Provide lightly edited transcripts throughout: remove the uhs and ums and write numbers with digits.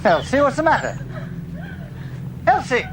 Elsie, what's the matter? Elsie!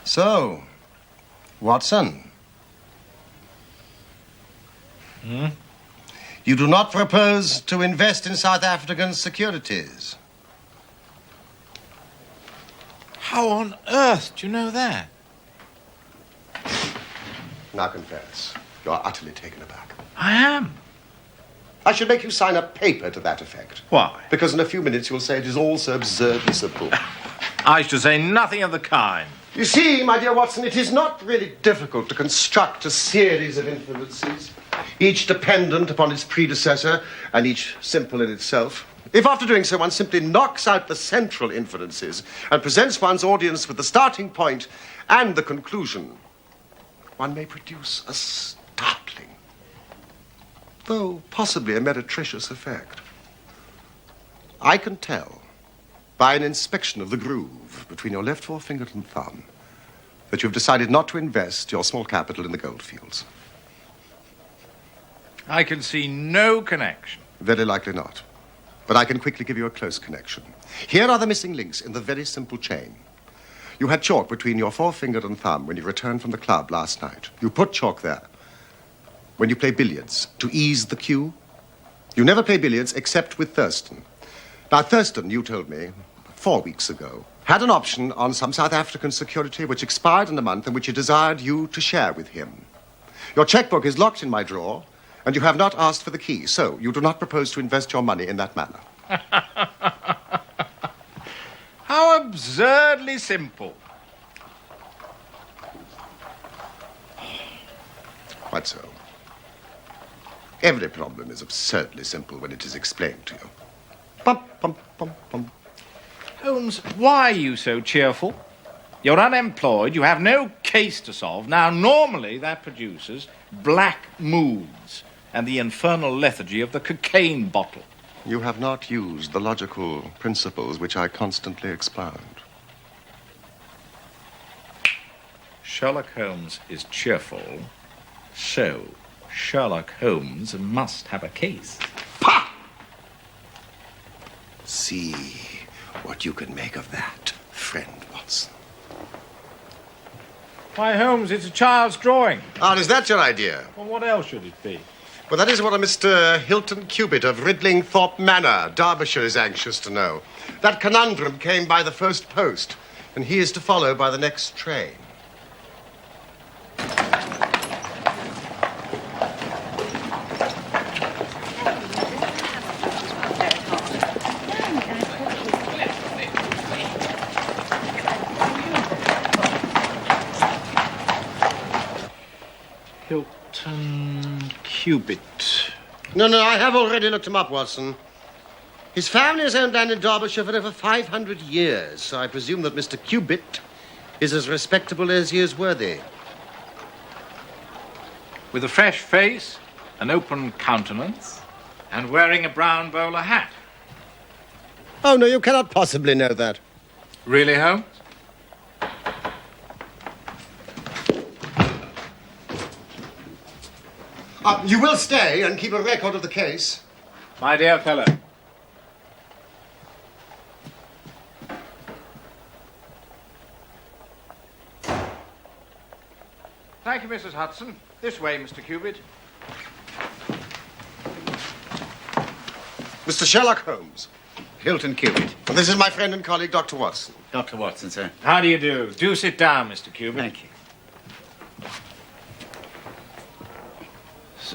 So, Watson. You do not propose to invest in South African securities? How on earth do you know that? Now confess, you are utterly taken aback. I am. I should make you sign a paper to that effect. Why? Because in a few minutes you'll say it is all so absurdly simple. I should say nothing of the kind. You see, my dear Watson, it is not really difficult to construct a series of influences, each dependent upon its predecessor and each simple in itself. If after doing so one simply knocks out the central inferences and presents one's audience with the starting point and the conclusion, one may produce a startling, though possibly a meretricious effect. I can tell by an inspection of the groove between your left forefinger and thumb that you've decided not to invest your small capital in the goldfields. I can see no connection. Very likely not. But I can quickly give you a close connection. Here are the missing links in the very simple chain. You had chalk between your forefinger and thumb when you returned from the club last night. You put chalk there when you play billiards to ease the cue. You never play billiards except with Thurston. Now, Thurston, you told me 4 weeks ago, had an option on some South African security which expired in a month and which he desired you to share with him. Your checkbook is locked in my drawer, and you have not asked for the key, so you do not propose to invest your money in that manner. How absurdly simple. Quite so. Every problem is absurdly simple when it is explained to you. Pum, pum, pum, pum. Holmes, why are you so cheerful? You're unemployed, you have no case to solve. Now, normally that produces black moods and the infernal lethargy of the cocaine bottle. You have not used the logical principles which I constantly expound. Sherlock Holmes is cheerful, so Sherlock Holmes must have a case. Pah! See what you can make of that, friend Watson. Why, Holmes, it's a child's drawing. Ah, is that your idea? Well, what else should it be? Well, that is what a Mr. Hilton Cubitt of Ridlingthorpe Manor, Derbyshire, is anxious to know. That conundrum came by the first post, and he is to follow by the next train. Hilton Cubitt. No, I have already looked him up, Watson. His family has owned land in Derbyshire for over 500 years, so I presume that Mr. Cubitt is as respectable as he is worthy. With a fresh face, an open countenance, and wearing a brown bowler hat. Oh, no, you cannot possibly know that. Really, Holmes? You will stay and keep a record of the case. My dear fellow. Thank you, Mrs. Hudson. This way, Mr. Cubitt. Mr. Sherlock Holmes. Hilton Cubitt. And this is my friend and colleague, Dr. Watson. Dr. Watson, sir. How do you do? Do sit down, Mr. Cubitt. Thank you.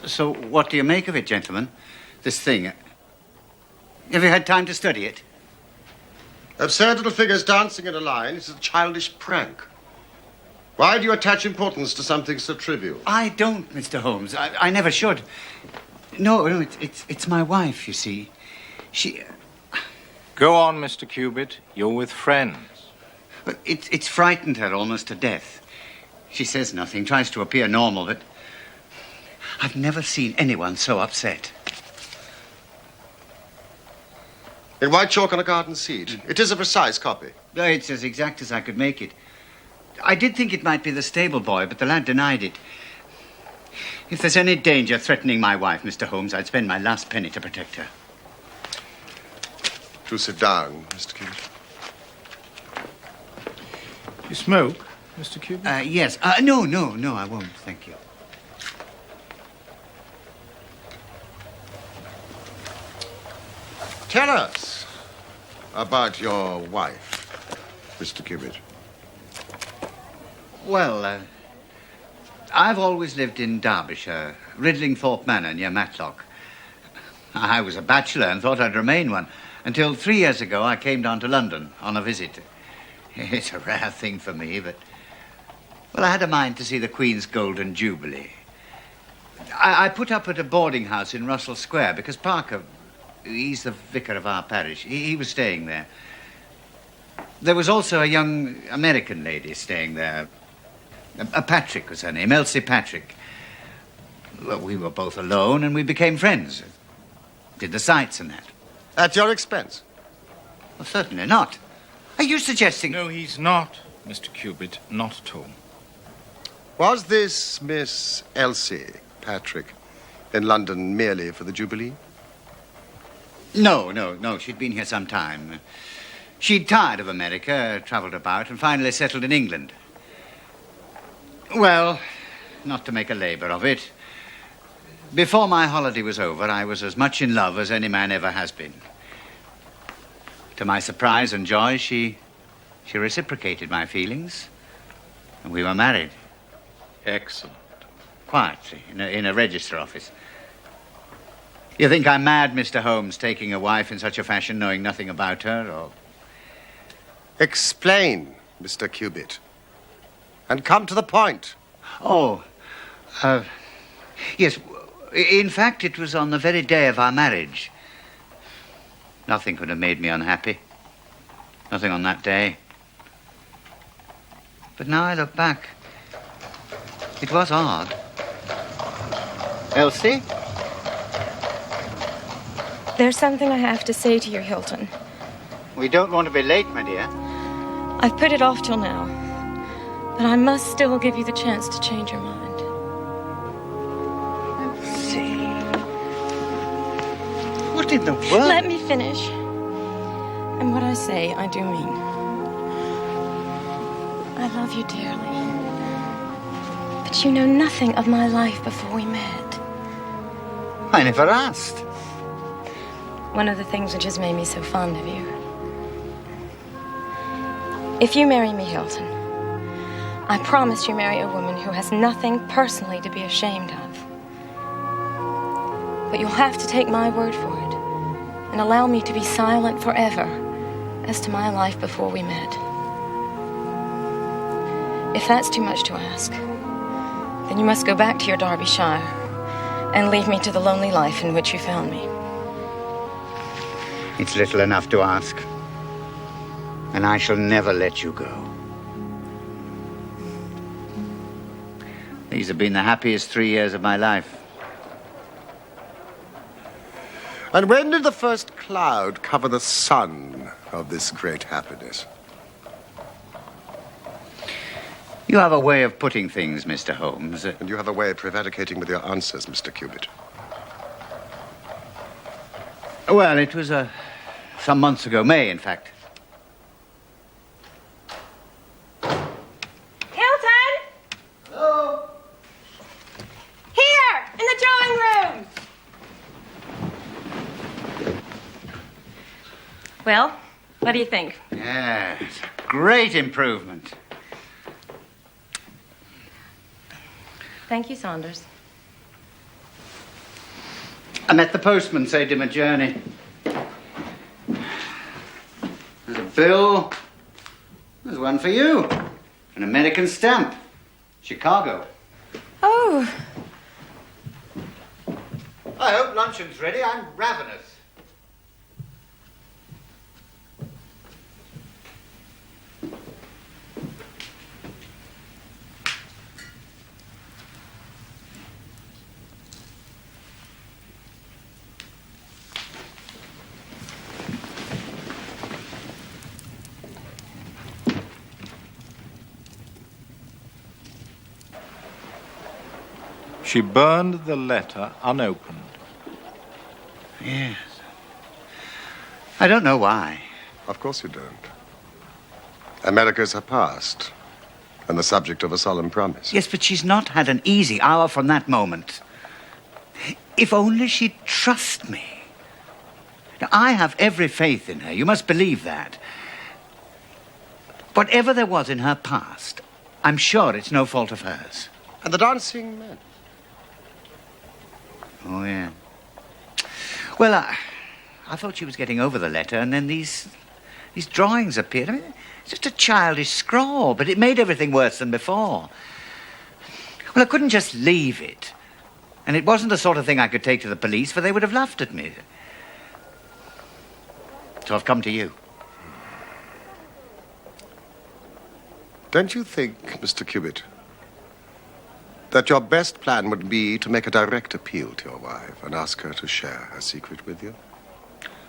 So, what do you make of it, gentlemen? This thing. Have you had time to study it? Absurd little figures dancing in a line is a childish prank. Why do you attach importance to something so trivial? I don't, Mr. Holmes. I never should. No, it's my wife, you see. She... Go on, Mr. Cubitt. You're with friends. It's frightened her almost to death. She says nothing, tries to appear normal, but I've never seen anyone so upset. In white chalk on a garden seat. It is a precise copy. It's as exact as I could make it. I did think it might be the stable boy, but the lad denied it. If there's any danger threatening my wife, Mr. Holmes, I'd spend my last penny to protect her. Do sit down, Mr. Cubitt. You smoke, Mr. Cubitt? Yes. No, I won't, thank you. Tell us about your wife, Mr. Cubitt. Well, I've always lived in Derbyshire, Ridlingthorpe Manor near Matlock. I was a bachelor and thought I'd remain one, until 3 years ago I came down to London on a visit. It's a rare thing for me, but... Well, I had a mind to see the Queen's Golden Jubilee. I put up at a boarding house in Russell Square because Parker, he's the vicar of our parish, he was staying there. There was also a young American lady staying there. Patrick was her name, Elsie Patrick. Well, we were both alone and we became friends. Did the sights and that. At your expense? Well, certainly not. Are you suggesting... No, he's not, Mr. Cubitt. Not at all. Was this Miss Elsie Patrick in London merely for the Jubilee? No. She'd been here some time. She'd tired of America, travelled about, and finally settled in England. Well, not to make a labour of it, before my holiday was over, I was as much in love as any man ever has been. To my surprise and joy, she reciprocated my feelings, and we were married. Excellent. Quietly, in a register office. You think I'm mad, Mr. Holmes, taking a wife in such a fashion, knowing nothing about her, or... Explain, Mr. Cubitt. And come to the point. Yes. In fact, it was on the very day of our marriage. Nothing could have made me unhappy. Nothing on that day. But now I look back, it was odd. Elsie? There's something I have to say to you, Hilton. We don't want to be late, my dear. I've put it off till now, but I must still give you the chance to change your mind. Elsie. What in the world? Let me finish. And what I say, I do mean. I love you dearly. But you know nothing of my life before we met. I never asked. One of the things which has made me so fond of you. If you marry me, Hilton, I promise you marry a woman who has nothing personally to be ashamed of. But you'll have to take my word for it and allow me to be silent forever as to my life before we met. If that's too much to ask, then you must go back to your Derbyshire and leave me to the lonely life in which you found me. It's little enough to ask. And I shall never let you go. These have been the happiest 3 years of my life. And when did the first cloud cover the sun of this great happiness. You have a way of putting things, Mr. Holmes. And you have a way of prevaricating with your answers, Mr. Cubitt. Well, it was some months ago, May, in fact. Hilton! Hello? Here, in the drawing room. Well, what do you think? Yes, great improvement. Thank you, Saunders. I met the postman saved him a journey. There's a bill. There's one for you. An American stamp. Chicago. Oh, I hope luncheon's ready. I'm ravenous. She burned the letter unopened. Yes. I don't know why. Of course you don't. America's her past, and the subject of a solemn promise. Yes, but she's not had an easy hour from that moment. If only she'd trust me. Now, I have every faith in her. You must believe that. Whatever there was in her past, I'm sure it's no fault of hers. And the dancing men. Oh, yeah. Well, I thought she was getting over the letter, and then these drawings appeared. I mean, it's just a childish scrawl, but it made everything worse than before. Well, I couldn't just leave it. And it wasn't the sort of thing I could take to the police, for they would have laughed at me. So I've come to you. Don't you think, Mr. Cubitt, that your best plan would be to make a direct appeal to your wife and ask her to share her secret with you?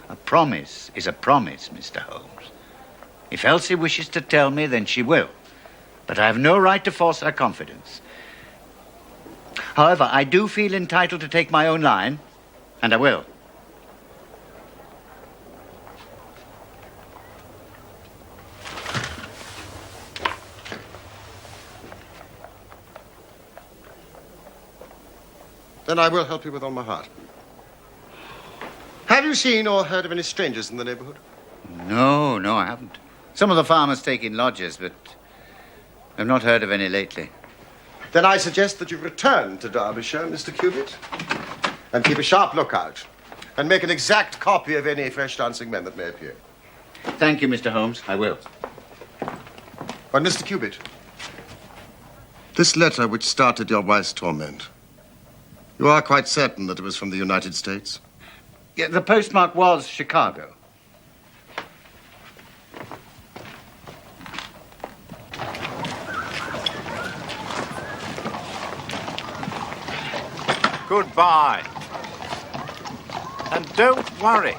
A promise is a promise, Mr. Holmes. If Elsie wishes to tell me, then she will. But I have no right to force her confidence. However, I do feel entitled to take my own line, and I will. Then I will help you with all my heart. Have you seen or heard of any strangers in the neighborhood? No, I haven't. Some of the farmers take in lodgers, but I've not heard of any lately. Then I suggest that you return to Derbyshire, Mr. Cubitt, and keep a sharp lookout, and make an exact copy of any fresh dancing men that may appear. Thank you, Mr. Holmes. I will. But, Mr. Cubitt, this letter which started your wife's torment, you are quite certain that it was from the United States? Yeah, the postmark was Chicago. Goodbye. And don't worry.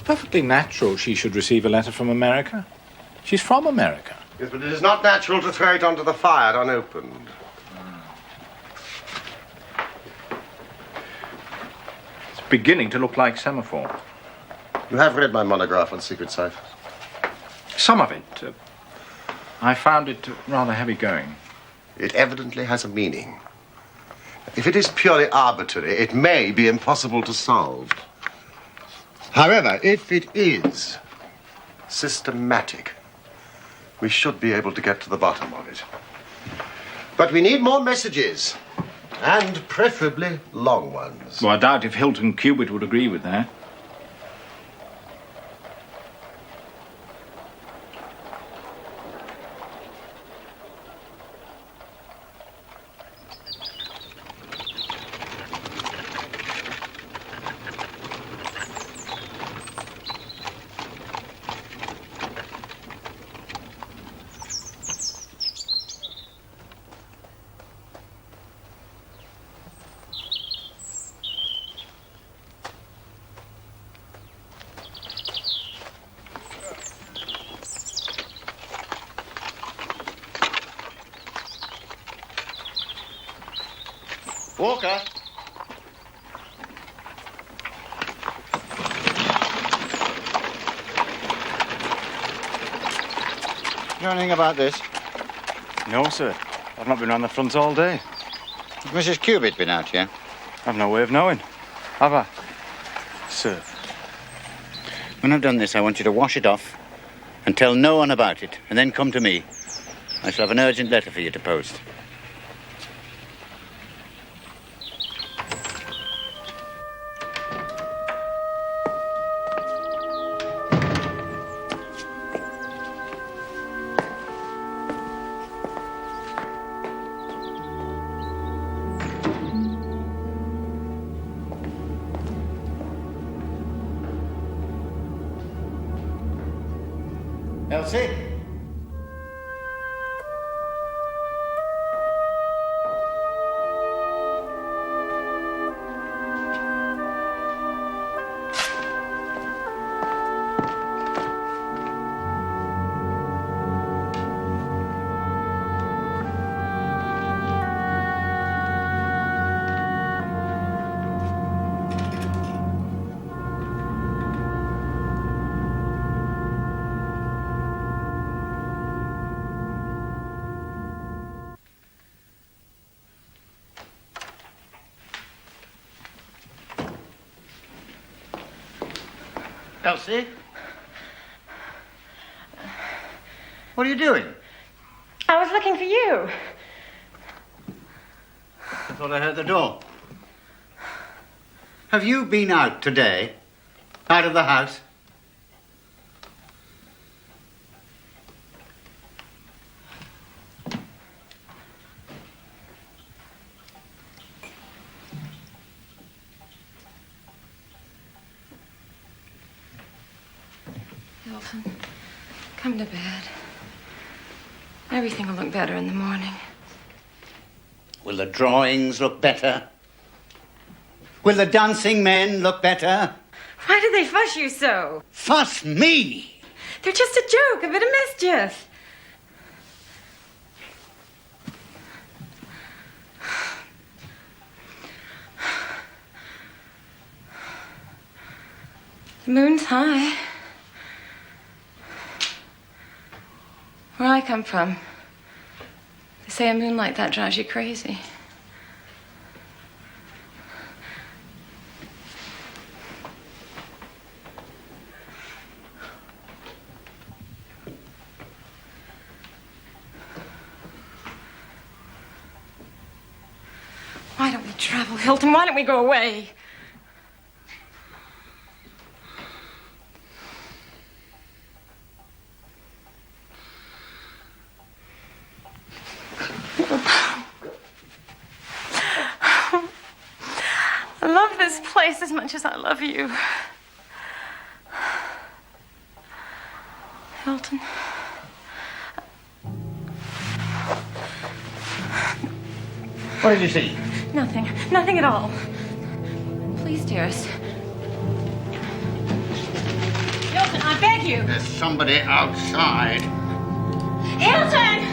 Perfectly natural she should receive a letter from America. She's from America. Yes, but it is not natural to throw it onto the fire unopened. It's beginning to look like semaphore. You have read my monograph on secret ciphers. Some of it. I found it rather heavy going. It evidently has a meaning. If it is purely arbitrary, it may be impossible to solve. However, if it is systematic, we should be able to get to the bottom of it. But we need more messages, and preferably long ones. Well, I doubt if Hilton Cubitt would agree with that. Walker. You know anything about this? No, sir. I've not been round the front all day. Has Mrs. Cubitt been out here? I've no way of knowing. Have I? Sir. When I've done this, I want you to wash it off and tell no one about it, and then come to me. I shall have an urgent letter for you to post. Elsie? Elsie? What are you doing? I was looking for you. I thought I heard the door. Have you been out today? Out of the house? Hilton, come to bed. Everything will look better in the morning. Will the drawings look better? Will the dancing men look better? Why do they fuss you so? Fuss me! They're just a joke, a bit of mischief. The moon's high. Where I come from, they say a moon like that drives you crazy. Why don't we travel, Hilton? Why don't we go away? I love this place as much as I love you. Hilton. What did you see? Nothing. Nothing at all. Please, dearest. Hilton, I beg you. There's somebody outside. Hilton!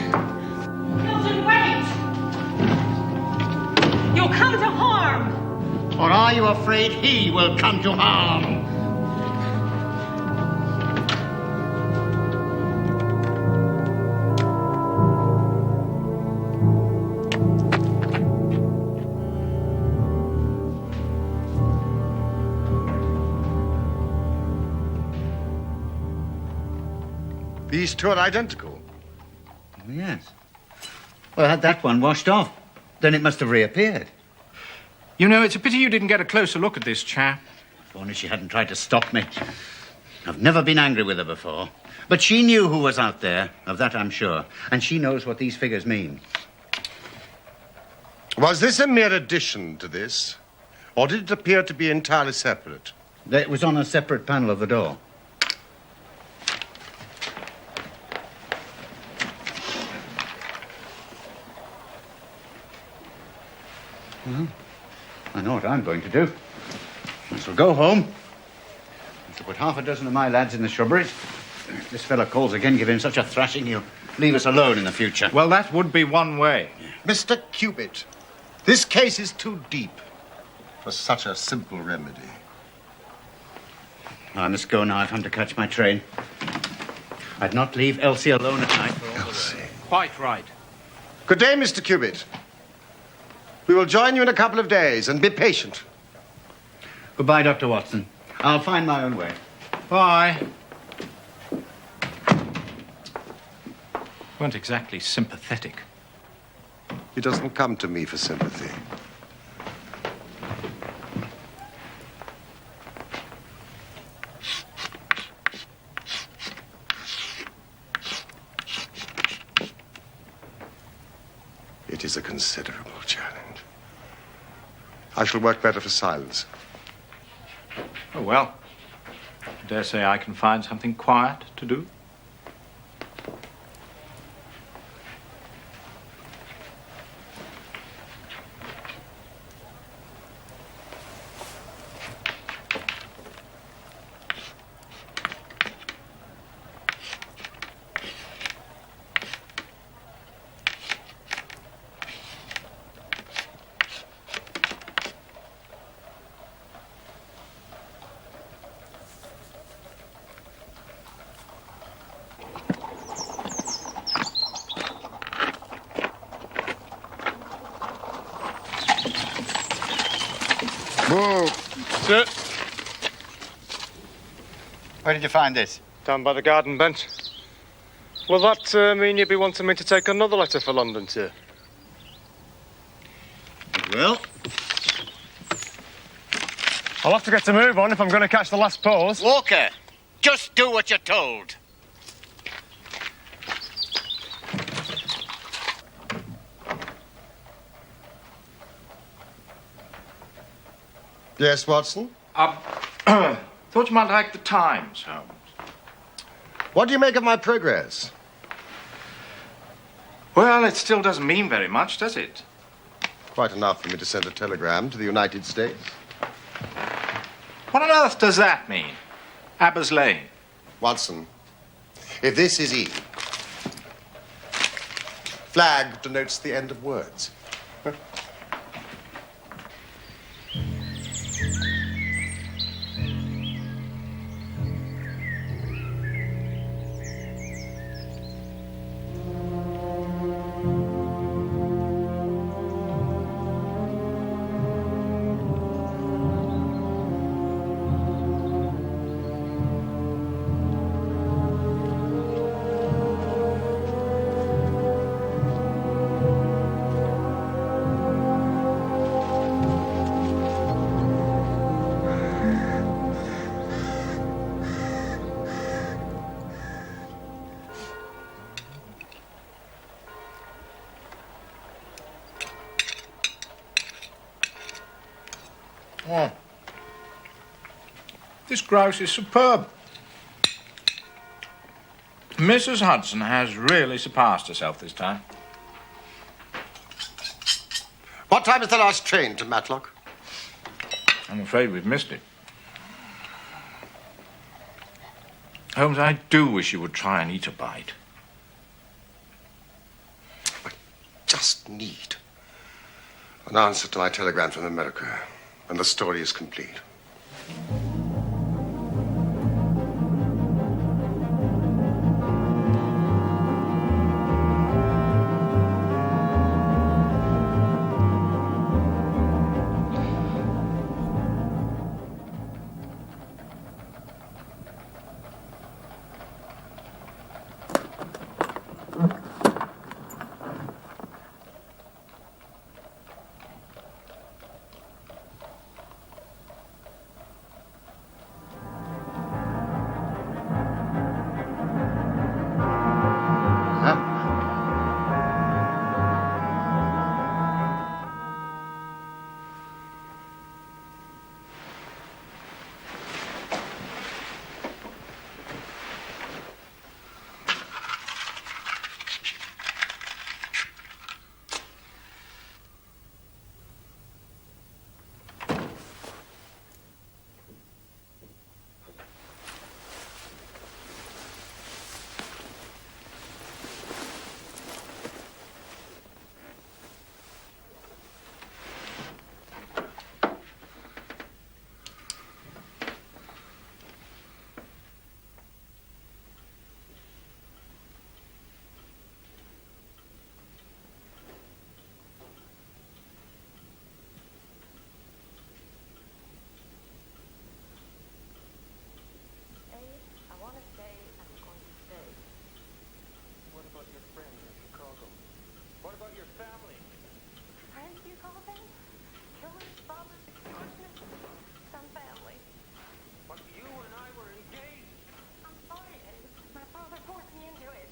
Hilton, wait! You'll come to harm. Or are you afraid he will come to harm? These two are identical. Oh, yes. Well, I had that one washed off. Then it must have reappeared. You know, it's a pity you didn't get a closer look at this chap. If only she hadn't tried to stop me. I've never been angry with her before. But she knew who was out there, of that I'm sure. And she knows what these figures mean. Was this a mere addition to this? Or did it appear to be entirely separate? It was on a separate panel of the door. Well, I know what I'm going to do. I shall go home. I shall put half a dozen of my lads in the shrubberies. If this fella calls again, give him such a thrashing, he'll leave us alone in the future. Well, that would be one way. Mr. Cubitt, This case is too deep for such a simple remedy. I must go now if I'm to catch my train. I'd not leave Elsie alone at night for all Elsie. the way. Quite right. Good day, Mr. Cubitt. We will join you in a couple of days, and be patient. Goodbye, Dr. Watson. I'll find my own way. Bye. Weren't exactly sympathetic. He doesn't come to me for sympathy. It is a considerable challenge. I shall work better for silence. Oh, well. I dare say I can find something quiet to do. Whoa. Sir, Where did you find this? down by the garden bench. Will that mean you'd be wanting me to take another letter for London, sir? Well, I'll have to get to move on if I'm going to catch the last pause. Walker, just do what you're told. Yes, Watson? Thought you might like the Times, Holmes. What do you make of my progress? Well, it still doesn't mean very much, does it? Quite enough for me to send a telegram to the United States. What on earth does that mean? Abbas Lane. Watson, if this is E, flag denotes the end of words. Oh. This grouse is superb. Mrs. Hudson has really surpassed herself this time. What time is the last train to Matlock? I'm afraid we've missed it. Holmes, I do wish you would try and eat a bite. I just need an answer to my telegram from America, and the story is complete. call them? Killers, robbers, extortionists, some family. But you and I were engaged. I'm sorry, Abe. My father forced me into it.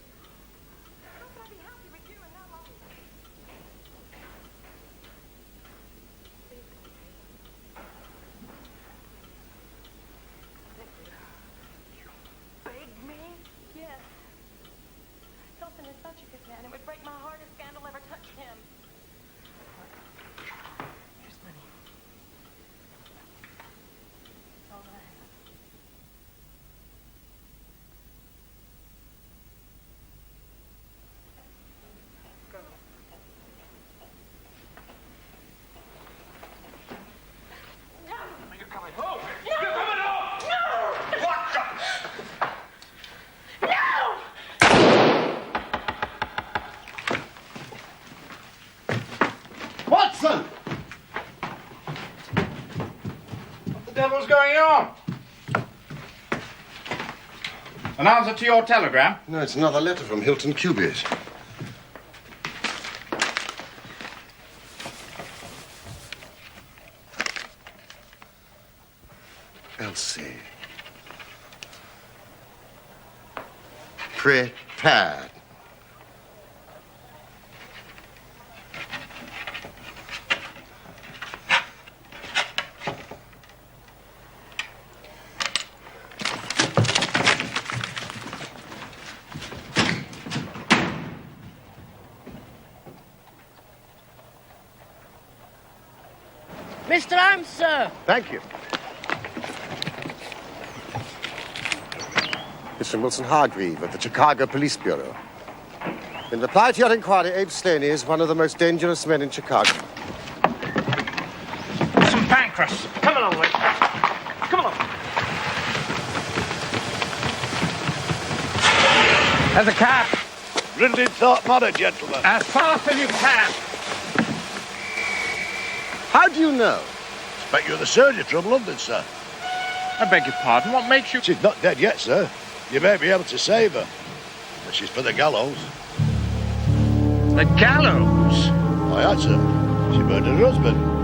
How could I be happy with you and not love you? Begged me? Yes. Hilton is such a good man. It would break my heart if scandal ever touched him. Here's money. It's all that I have. Go. No! You're coming home. You're coming home. No! What the? No! Watson! What the devil's going on? An answer to your telegram? No, it's another letter from Hilton Cubitt. Elsie. Prepared. Mr. Holmes, sir. Thank you. Mr. Wilson Hargreave of the Chicago Police Bureau. In reply to your inquiry, Abe Slaney is one of the most dangerous men in Chicago. Some pancreas. Come along, mate. Come along. There's a cab. Ridley Thorpe Manor, gentlemen. As fast as you can. How do you know? Expect you're the surgeon from London, sir. I beg your pardon. What makes you... She's not dead yet, sir. You may be able to save her. But she's for the gallows. The gallows? I had, sir. She murdered her husband.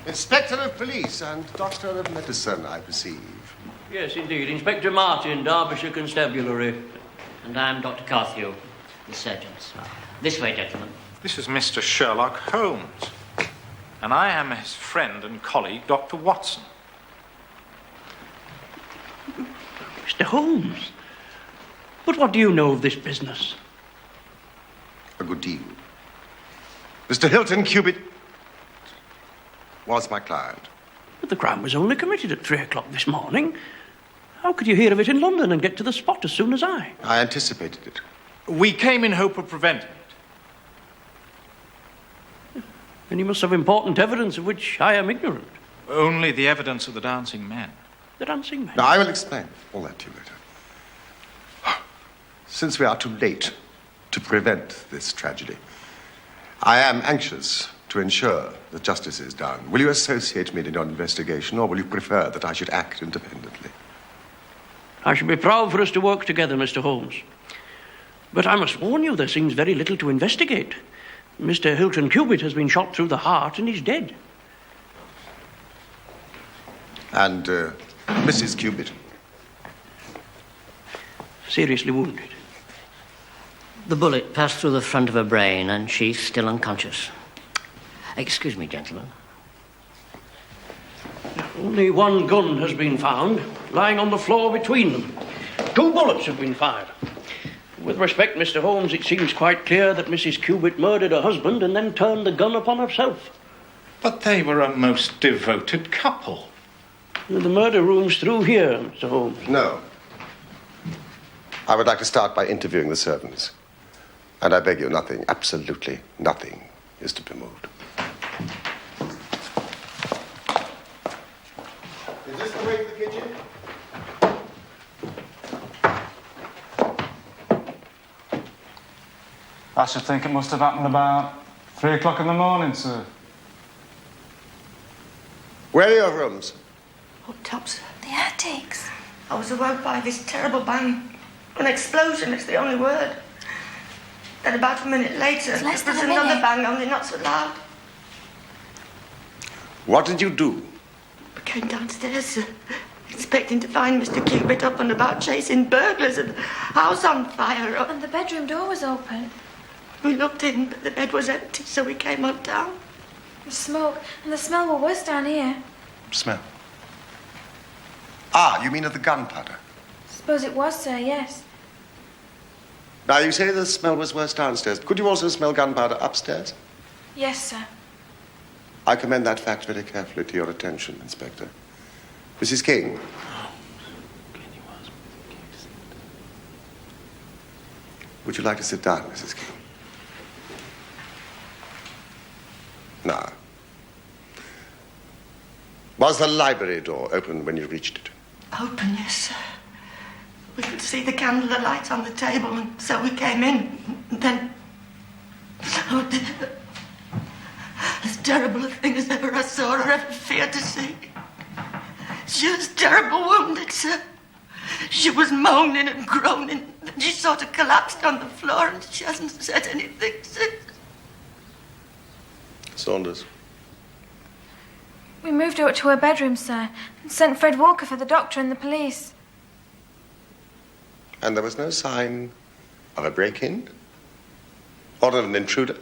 Inspector of Police and Doctor of Medicine, I perceive. Yes, indeed. Inspector Martin, Derbyshire Constabulary. And I'm Dr. Carthew, the surgeon. This way, gentlemen. This is Mr. Sherlock Holmes. And I am his friend and colleague, Dr. Watson. Mr. Holmes? But what do you know of this business? A good deal. Mr. Hilton Cubitt was my client. But the crime was only committed at 3 o'clock this morning. How could you hear of it in London and get to the spot as soon as I? I anticipated it. We came in hope of preventing it. Then you must have important evidence of which I am ignorant. Only the evidence of the dancing men. The dancing men? Now, I will explain all that to you later. Since we are too late to prevent this tragedy, I am anxious to ensure that justice is done. Will you associate me in your investigation, or will you prefer that I should act independently? I should be proud for us to work together, Mr. Holmes. But I must warn you, there seems very little to investigate. Mr. Hilton Cubitt has been shot through the heart and is dead. And Mrs. Cubitt? Seriously wounded. The bullet passed through the front of her brain, and she's still unconscious. Excuse me, gentlemen. Only one gun has been found, lying on the floor between them. 2 bullets have been fired. With respect, Mr. Holmes, it seems quite clear that Mrs. Cubitt murdered her husband and then turned the gun upon herself. But they were a most devoted couple. The murder room's through here, Mr. Holmes. No. I would like to start by interviewing the servants. And I beg you, nothing, absolutely nothing, is to be moved. Is this the way to the kitchen? I should think it must have happened about 3 o'clock in the morning, sir. Where are your rooms? Up top, sir. The attics. I was awoke by this terrible bang. An explosion is the only word. Then about a minute later, It's less there was than a another minute. bang, only not so loud. What did you do? I came downstairs, sir, expecting to find Mr. Cupid up and about chasing burglars and the house on fire. And the bedroom door was open. We looked in, but the bed was empty, so we came on down. The smoke and the smell were worse down here. Smell. Ah, you mean of the gunpowder? Suppose it was, sir, yes. Now, you say the smell was worse downstairs. Could you also smell gunpowder upstairs? Yes, sir. I commend that fact very carefully to your attention, Inspector. Mrs. King. Would you like to sit down, Mrs. King? Now, was the library door open when you reached it? Open, yes, sir. We could see the candle alight on the table, and so we came in. And then... Oh, dear. As terrible a thing as ever I saw or ever feared to see. She was terribly wounded, sir. She was moaning and groaning. And she sort of collapsed on the floor, and she hasn't said anything since. Saunders. We moved her up to her bedroom, sir, and sent Fred Walker for the doctor and the police. And there was no sign of a break-in? Or of an intruder?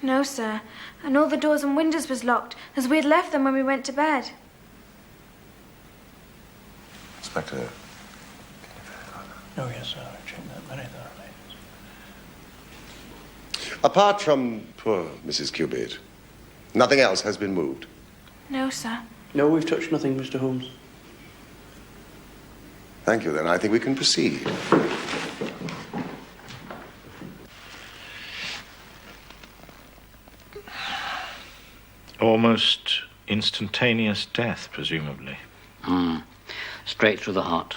No, sir. And all the doors and windows was locked, as we had left them when we went to bed. Inspector. Oh, yes, sir. I checked that very thoroughly. Apart from poor Mrs. Cubit, nothing else has been moved. No, sir. No, we've touched nothing, Mr. Holmes. Thank you, then. I think we can proceed. Almost instantaneous death, presumably. Straight through the heart.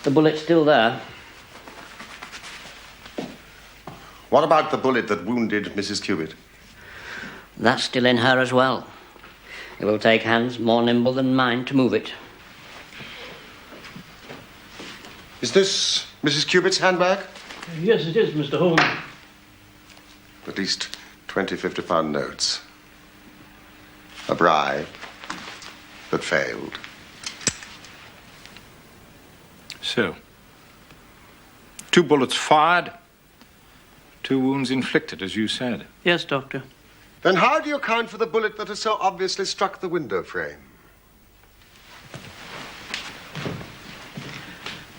The bullet's still there. What about the bullet that wounded Mrs. Cubit? That's still in her as well. It will take hands more nimble than mine to move it. Is this Mrs. Cubit's handbag? Yes, it is, Mr. Holmes. At least 20 £50 notes. A bribe that failed. So, 2 bullets fired, 2 wounds inflicted, as you said. Yes, Doctor. Then how do you account for the bullet that has so obviously struck the window frame?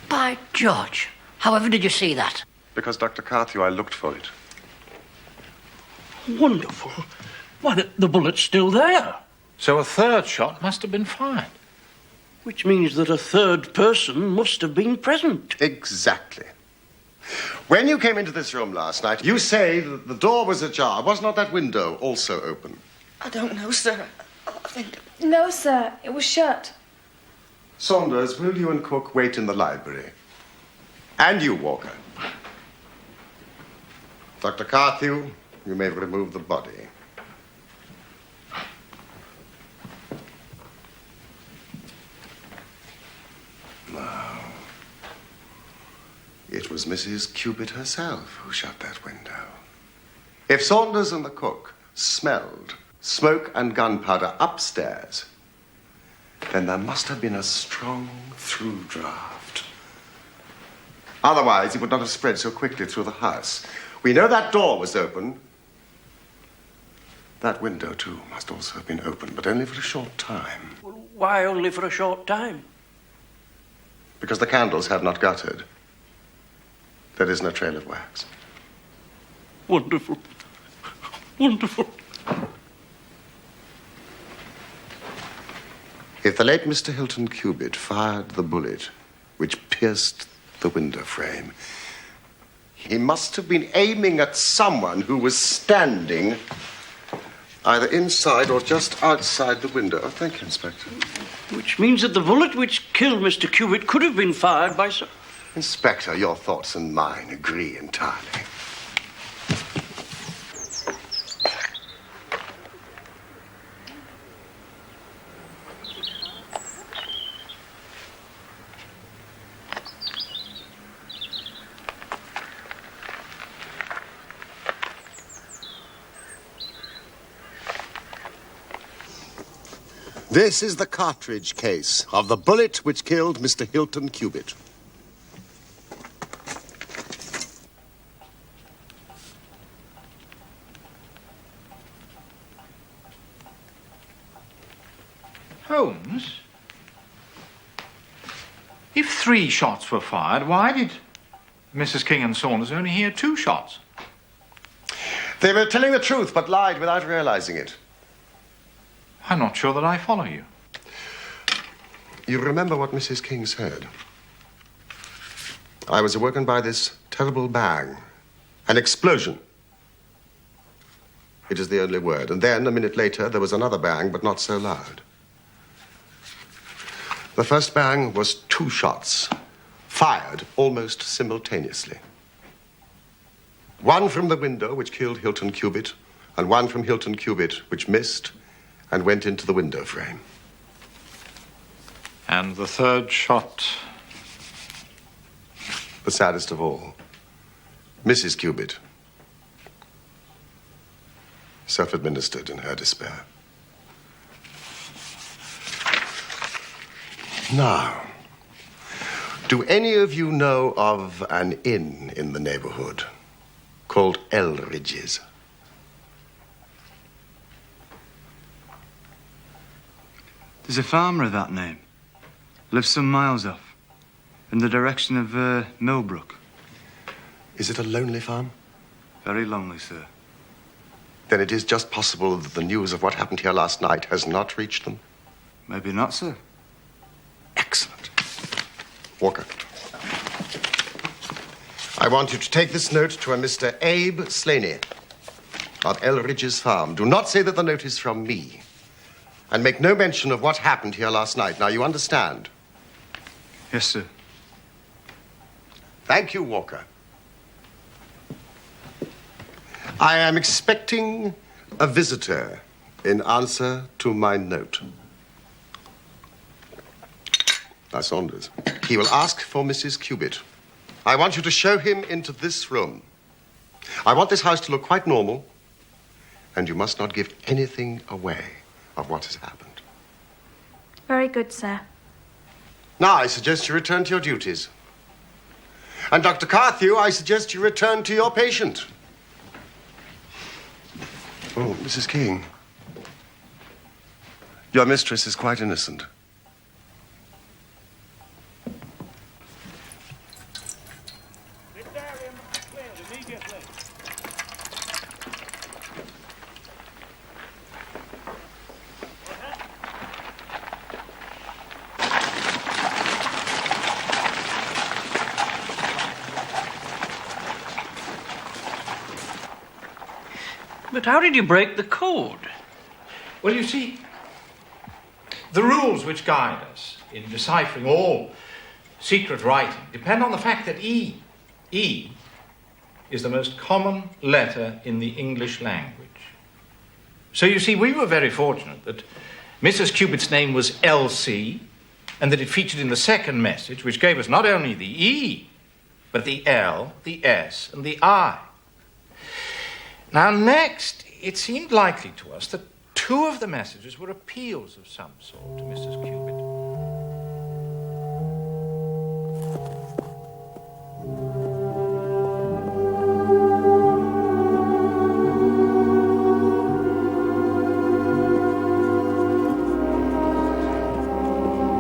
By George, however did you see that? Because, Dr. Carthew, I looked for it. Wonderful. Why, the bullet's still there. So a third shot must have been fired. Which means that a third person must have been present. Exactly. When you came into this room last night, you say that the door was ajar. Was not that window also open? I don't know, sir. I think... No, sir. It was shut. Saunders, will you and Cook wait in the library? And you, Walker. Dr. Carthew, you may remove the body. Now, it was Mrs. Cubit herself who shut that window. If Saunders and the cook smelled smoke and gunpowder upstairs, then there must have been a strong through draft. Otherwise, it would not have spread so quickly through the house. We know that door was open. That window, too, must also have been open, but only for a short time. Well, why only for a short time? Because the candles had not guttered. There is no trail of wax. Wonderful. Wonderful. If the late Mr. Hilton Cubit fired the bullet which pierced the window frame, he must have been aiming at someone who was standing Either inside or just outside the window. Oh, thank you, Inspector. Which means that the bullet which killed Mr. Cubitt could have been fired by Sir... Inspector, your thoughts and mine agree entirely. This is the cartridge case of the bullet which killed Mr. Hilton Cubitt. Holmes? If 3 shots were fired, why did Mrs. King and Saunders only hear 2 shots? They were telling the truth, but lied without realizing it. I'm not sure that I follow you. You remember what Mrs. King said? I was awoken by this terrible bang. An explosion. It is the only word. And then, a minute later, there was another bang, but not so loud. The first bang was 2 shots, fired almost simultaneously. One from the window, which killed Hilton Cubitt, and one from Hilton Cubitt, which missed and went into the window frame. And the 3rd shot? The saddest of all, Mrs. Cubitt, self-administered in her despair. Now, do any of you know of an inn in the neighborhood called Elridge's? There's a farmer of that name. Lives some miles off, in the direction of Millbrook. Is it a lonely farm? Very lonely, sir. Then it is just possible that the news of what happened here last night has not reached them? Maybe not, sir. Excellent. Walker. I want you to take this note to a Mr. Abe Slaney of Elridge's farm. Do not say that the note is from me. And make no mention of what happened here last night. Now, you understand? Yes, sir. Thank you, Walker. I am expecting a visitor in answer to my note. Now, Saunders. He will ask for Mrs. Cubitt. I want you to show him into this room. I want this house to look quite normal, and you must not give anything away of what has happened. Very good, sir. Now, I suggest you return to your duties. And Dr. Carthew, I suggest you return to your patient. Oh, Mrs. King. Your mistress is quite innocent. But how did you break the code? Well, you see, the rules which guide us in deciphering all secret writing depend on the fact that E is the most common letter in the English language. So you see, we were very fortunate that Mrs. Cubitt's name was Elsie, and that it featured in the second message, which gave us not only the E, but the L, the S, and the I. Now, next, it seemed likely to us that 2 of the messages were appeals of some sort to Mrs. Cubitt.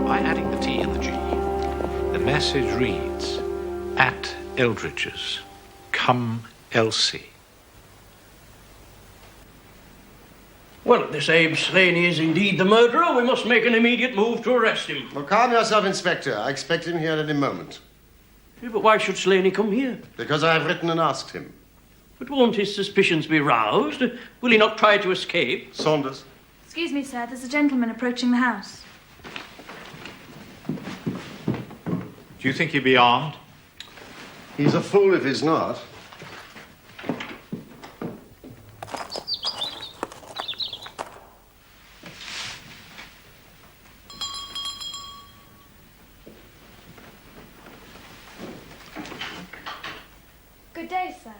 By adding the T and the G, the message reads, "At Eldridge's, come Elsie." Well, if this Abe Slaney is indeed the murderer, we must make an immediate move to arrest him. Well, calm yourself, Inspector. I expect him here any moment. Yeah, but why should Slaney come here? Because I have written and asked him. But won't his suspicions be roused? Will he not try to escape? Saunders. Excuse me, sir. There's a gentleman approaching the house. Do you think he'd be armed? He's a fool if he's not. Good day, sir.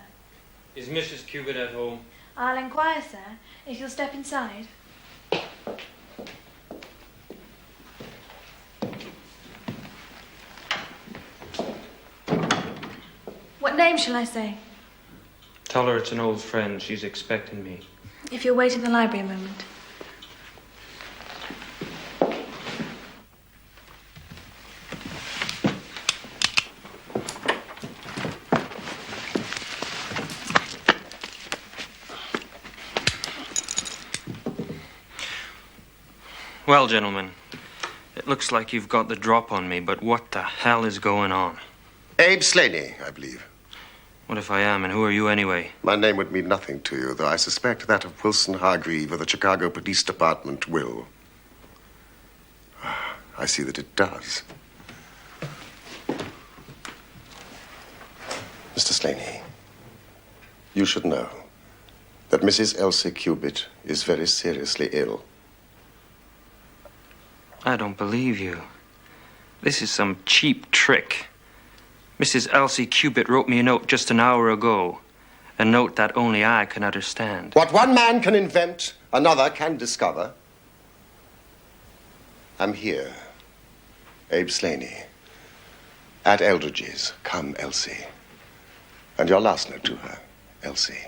Is Mrs. Cubitt at home? I'll inquire, sir, if you'll step inside. What name shall I say? Tell her it's an old friend. She's expecting me. If you'll wait in the library a moment. Well, gentlemen, it looks like you've got the drop on me, but what the hell is going on? Abe Slaney, I believe. What if I am, and who are you anyway? My name would mean nothing to you, though I suspect that of Wilson Hargreave of the Chicago Police Department will. I see that it does. Mr. Slaney, you should know that Mrs. Elsie Cubitt is very seriously ill. I don't believe you. This is some cheap trick. Mrs. Elsie Cubitt wrote me a note just an hour ago. A note that only I can understand. What one man can invent, another can discover. I'm here, Abe Slaney, at Eldridge's. Come, Elsie. And your last note to her, Elsie,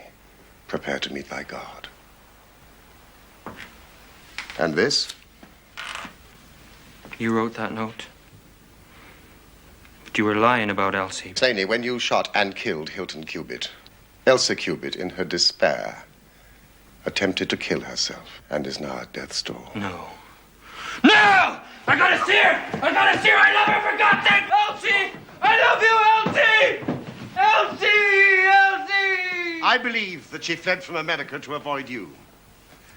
prepare to meet thy God. And this? You wrote that note? But you were lying about Elsie. Slaney, when you shot and killed Hilton Cubitt, Elsie Cubitt, in her despair, attempted to kill herself and is now at death's door. No. No! I gotta see her! I gotta see her! I love her, for God's sake! Elsie! I love you, Elsie! Elsie! Elsie! I believe that she fled from America to avoid you.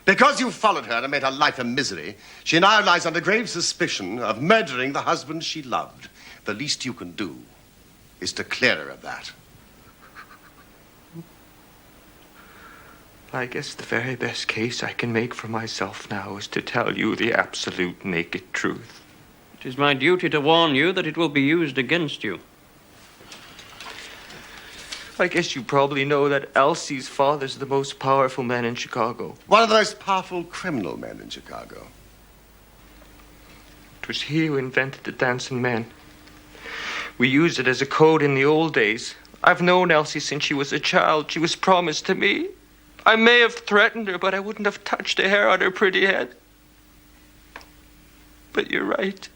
Because you followed her and made her life a misery, she now lies under grave suspicion of murdering the husband she loved. The least you can do is to clear her of that. I guess the very best case I can make for myself now is to tell you the absolute naked truth. It is my duty to warn you that it will be used against you. I guess you probably know that Elsie's father's the most powerful man in Chicago. One of the most powerful criminal men in Chicago. It was he who invented the dancing men. We used it as a code in the old days. I've known Elsie since she was a child. She was promised to me. I may have threatened her, but I wouldn't have touched a hair on her pretty head. But you're right.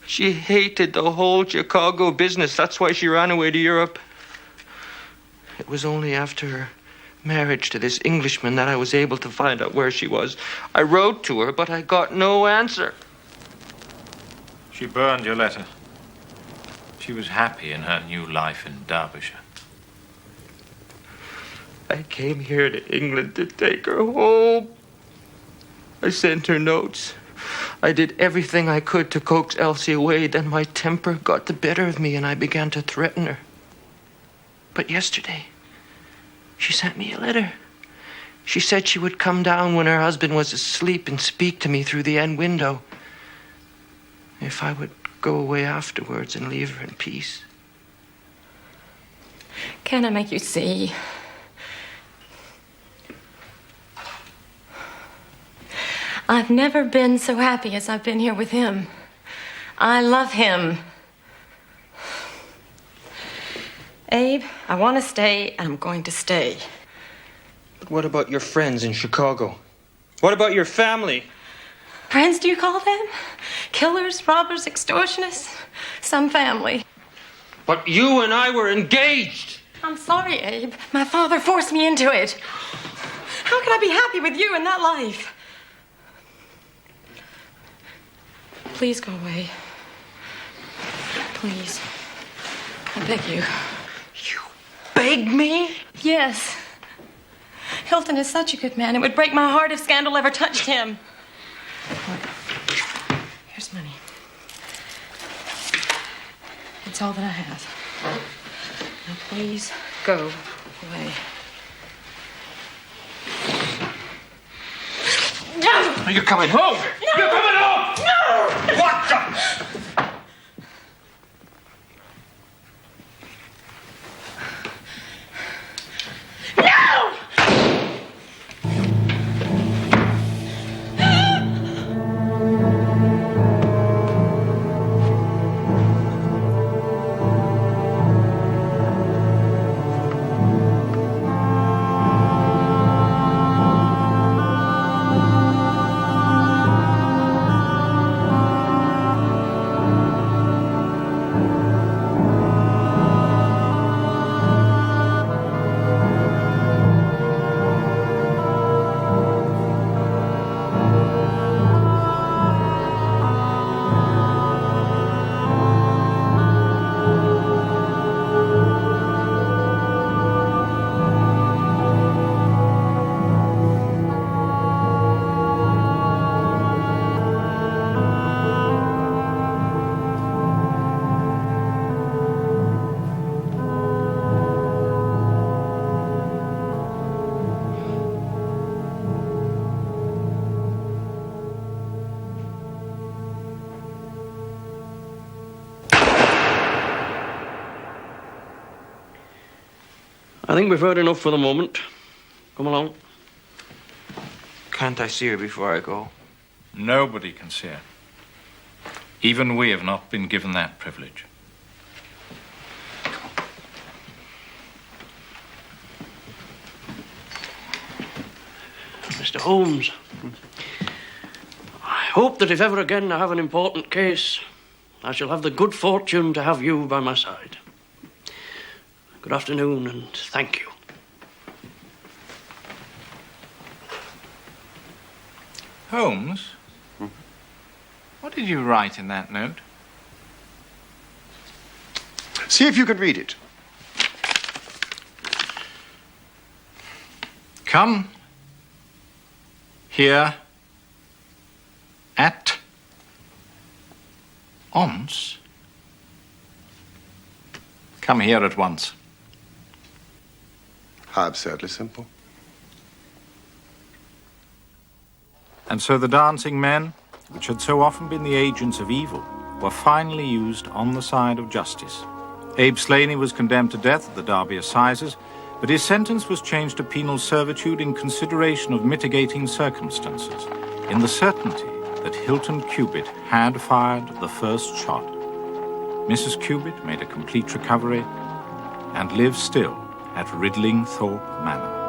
She hated the whole Chicago business. That's why she ran away to Europe. It was only after her marriage to this Englishman that I was able to find out where she was. I wrote to her, but I got no answer. She burned your letter. She was happy in her new life in Derbyshire. I came here to England to take her home. I sent her notes. I did everything I could to coax Elsie away. Then my temper got the better of me and I began to threaten her. But yesterday, she sent me a letter. She said she would come down when her husband was asleep and speak to me through the end window. If I would go away afterwards and leave her in peace. Can I make you see? I've never been so happy as I've been here with him. I love him. Abe, I want to stay, and I'm going to stay. But what about your friends in Chicago? What about your family? Friends, do you call them? Killers, robbers, extortionists? Some family. But you and I were engaged. I'm sorry, Abe. My father forced me into it. How can I be happy with you in that life? Please go away. Please. I beg you. Beg me? Yes. Hilton is such a good man. It would break my heart if scandal ever touched him. Look, here's money. It's all that I have. Now, please go away. No! You're coming home! No! You're coming home! No! What the... No! I think we've heard enough for the moment. Come along. Can't I see her before I go? Nobody can see her. Even we have not been given that privilege. Mr. Holmes, I hope that if ever again I have an important case, I shall have the good fortune to have you by my side. Good afternoon, and thank you. Holmes? What did you write in that note? See if you can read it. Come here at once. Come here at once. How absurdly simple. And so the dancing men, which had so often been the agents of evil, were finally used on the side of justice. Abe Slaney was condemned to death at the Derby Assizes, but his sentence was changed to penal servitude in consideration of mitigating circumstances, in the certainty that Hilton Cubitt had fired the first shot. Mrs. Cubitt made a complete recovery and lives still at Ridlingthorpe Manor.